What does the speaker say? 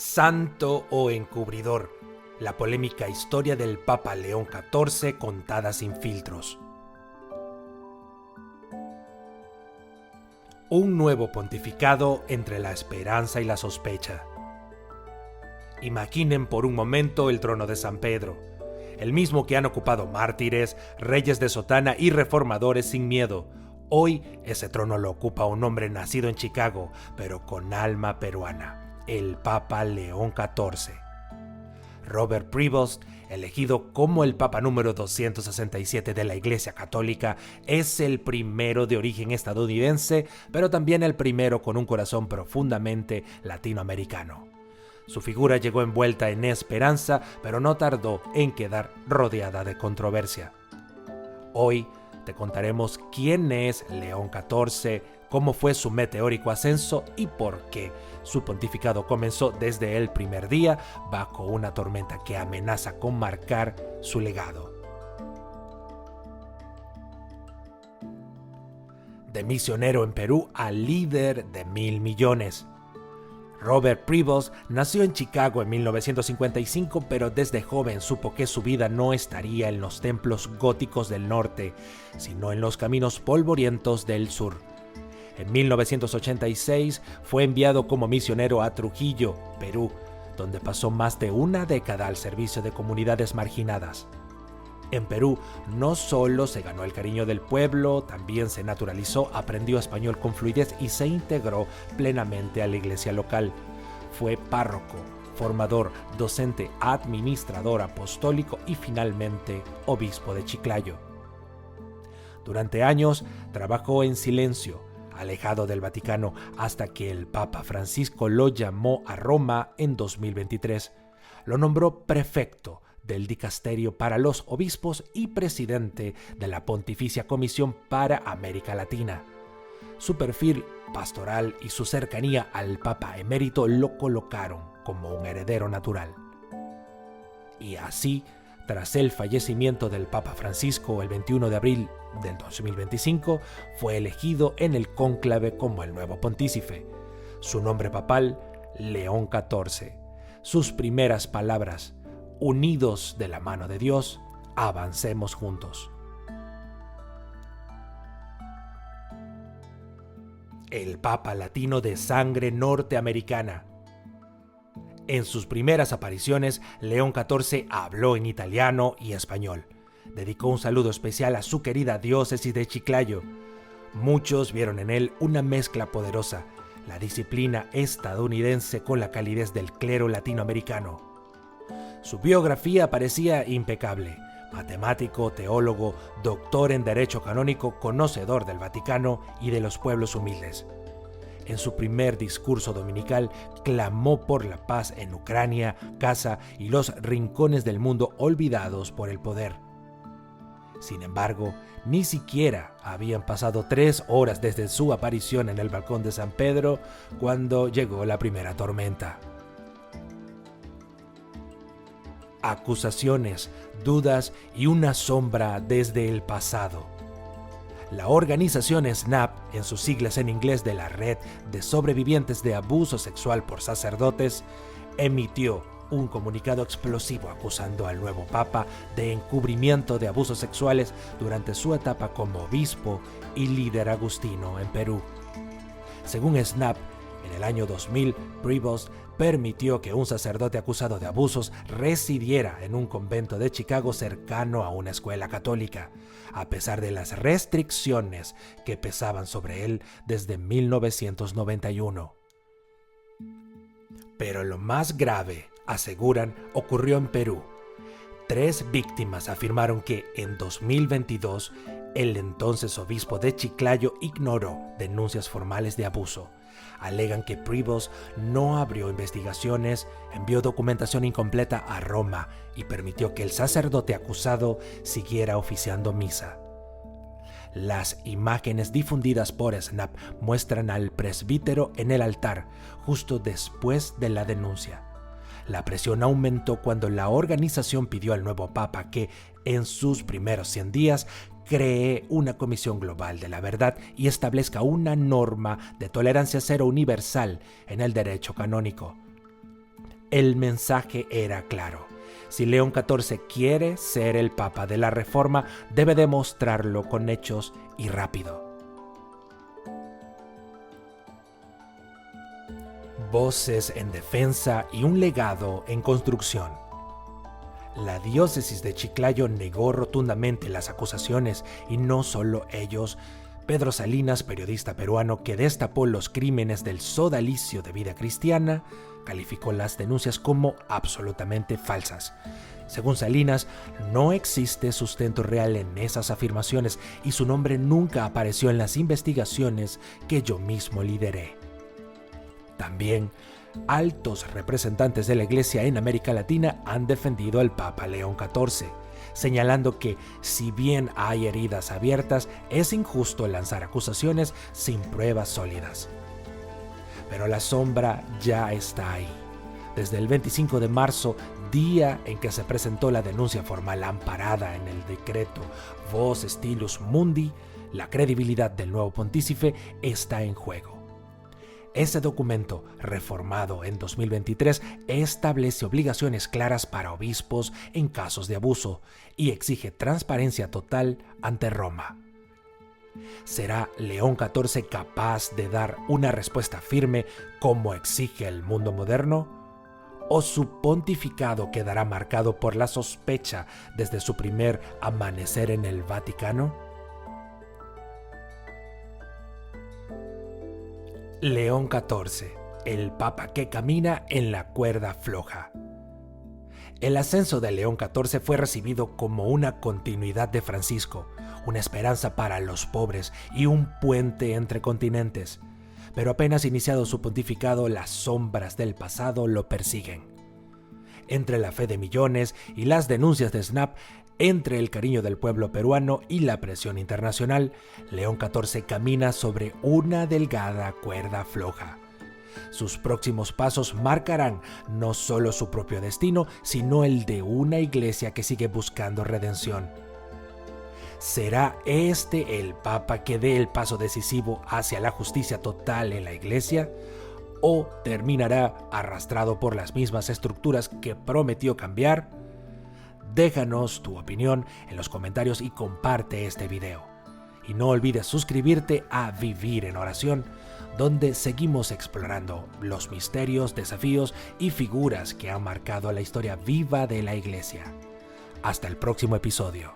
Santo o encubridor, la polémica historia del Papa León XIV contada sin filtros. Un nuevo pontificado entre la esperanza y la sospecha. Imaginen por un momento el trono de San Pedro, el mismo que han ocupado mártires, reyes de sotana y reformadores sin miedo. Hoy ese trono lo ocupa un hombre nacido en Chicago, pero con alma peruana, el Papa León XIV. Robert Prevost, elegido como el Papa número 267 de la Iglesia Católica, es el primero de origen estadounidense, pero también el primero con un corazón profundamente latinoamericano. Su figura llegó envuelta en esperanza, pero no tardó en quedar rodeada de controversia. Hoy te contaremos quién es León XIV, cómo fue su meteórico ascenso y por qué su pontificado comenzó desde el primer día bajo una tormenta que amenaza con marcar su legado. De misionero en Perú a líder de 1.000 millones. Robert Prevost nació en Chicago en 1955, pero desde joven supo que su vida no estaría en los templos góticos del norte, sino en los caminos polvorientos del sur. En 1986 fue enviado como misionero a Trujillo, Perú, donde pasó más de una década al servicio de comunidades marginadas. En Perú no solo se ganó el cariño del pueblo, también se naturalizó, aprendió español con fluidez y se integró plenamente a la iglesia local. Fue párroco, formador, docente, administrador apostólico y finalmente obispo de Chiclayo. Durante años trabajó en silencio, alejado del Vaticano, hasta que el Papa Francisco lo llamó a Roma en 2023. Lo nombró prefecto del Dicasterio para los Obispos y presidente de la Pontificia Comisión para América Latina. Su perfil pastoral y su cercanía al Papa emérito lo colocaron como un heredero natural. Y así, tras el fallecimiento del Papa Francisco el 21 de abril del 2025, fue elegido en el cónclave como el nuevo pontífice. Su nombre papal, León XIV. Sus primeras palabras: unidos de la mano de Dios, avancemos juntos. El Papa latino de sangre norteamericana. En sus primeras apariciones, León XIV habló en italiano y español. Dedicó un saludo especial a su querida diócesis de Chiclayo. Muchos vieron en él una mezcla poderosa, la disciplina estadounidense con la calidez del clero latinoamericano. Su biografía parecía impecable: matemático, teólogo, doctor en Derecho Canónico, conocedor del Vaticano y de los pueblos humildes. En su primer discurso dominical clamó por la paz en Ucrania, Gaza y los rincones del mundo olvidados por el poder. Sin embargo, ni siquiera habían pasado 3 horas desde su aparición en el balcón de San Pedro cuando llegó la primera tormenta. Acusaciones, dudas y una sombra desde el pasado. La organización SNAP, en sus siglas en inglés de la Red de Sobrevivientes de Abuso Sexual por Sacerdotes, emitió un comunicado explosivo acusando al nuevo Papa de encubrimiento de abusos sexuales durante su etapa como obispo y líder agustino en Perú. Según SNAP, en el año 2000, Prevost permitió que un sacerdote acusado de abusos residiera en un convento de Chicago cercano a una escuela católica, a pesar de las restricciones que pesaban sobre él desde 1991. Pero lo más grave, aseguran, ocurrió en Perú. 3 víctimas afirmaron que en 2022 el entonces obispo de Chiclayo ignoró denuncias formales de abuso. Alegan que Prevost no abrió investigaciones, envió documentación incompleta a Roma y permitió que el sacerdote acusado siguiera oficiando misa. Las imágenes difundidas por SNAP muestran al presbítero en el altar justo después de la denuncia. La presión aumentó cuando la organización pidió al nuevo Papa que, en sus primeros 100 días, cree una Comisión Global de la Verdad y establezca una norma de tolerancia cero universal en el derecho canónico. El mensaje era claro. Si León XIV quiere ser el Papa de la Reforma, debe demostrarlo con hechos y rápido. Voces en defensa y un legado en construcción. La diócesis de Chiclayo negó rotundamente las acusaciones y no solo ellos. Pedro Salinas, periodista peruano que destapó los crímenes del sodalicio de vida cristiana, calificó las denuncias como absolutamente falsas. Según Salinas, no existe sustento real en esas afirmaciones y su nombre nunca apareció en las investigaciones que yo mismo lideré. También, altos representantes de la Iglesia en América Latina han defendido al Papa León XIV, señalando que, si bien hay heridas abiertas, es injusto lanzar acusaciones sin pruebas sólidas. Pero la sombra ya está ahí. Desde el 25 de marzo, día en que se presentó la denuncia formal amparada en el decreto Vos Stylus Mundi, la credibilidad del nuevo pontífice está en juego. Ese documento, reformado en 2023, establece obligaciones claras para obispos en casos de abuso y exige transparencia total ante Roma. ¿Será León XIV capaz de dar una respuesta firme como exige el mundo moderno? ¿O su pontificado quedará marcado por la sospecha desde su primer amanecer en el Vaticano? León XIV, el Papa que camina en la cuerda floja. El ascenso de León XIV fue recibido como una continuidad de Francisco, una esperanza para los pobres y un puente entre continentes. Pero apenas iniciado su pontificado, las sombras del pasado lo persiguen. Entre la fe de millones y las denuncias de SNAP, entre el cariño del pueblo peruano y la presión internacional, León XIV camina sobre una delgada cuerda floja. Sus próximos pasos marcarán no solo su propio destino, sino el de una iglesia que sigue buscando redención. ¿Será este el Papa que dé el paso decisivo hacia la justicia total en la iglesia? ¿O terminará arrastrado por las mismas estructuras que prometió cambiar? Déjanos tu opinión en los comentarios y comparte este video. Y no olvides suscribirte a Vivir en Oración, donde seguimos explorando los misterios, desafíos y figuras que han marcado la historia viva de la Iglesia. Hasta el próximo episodio.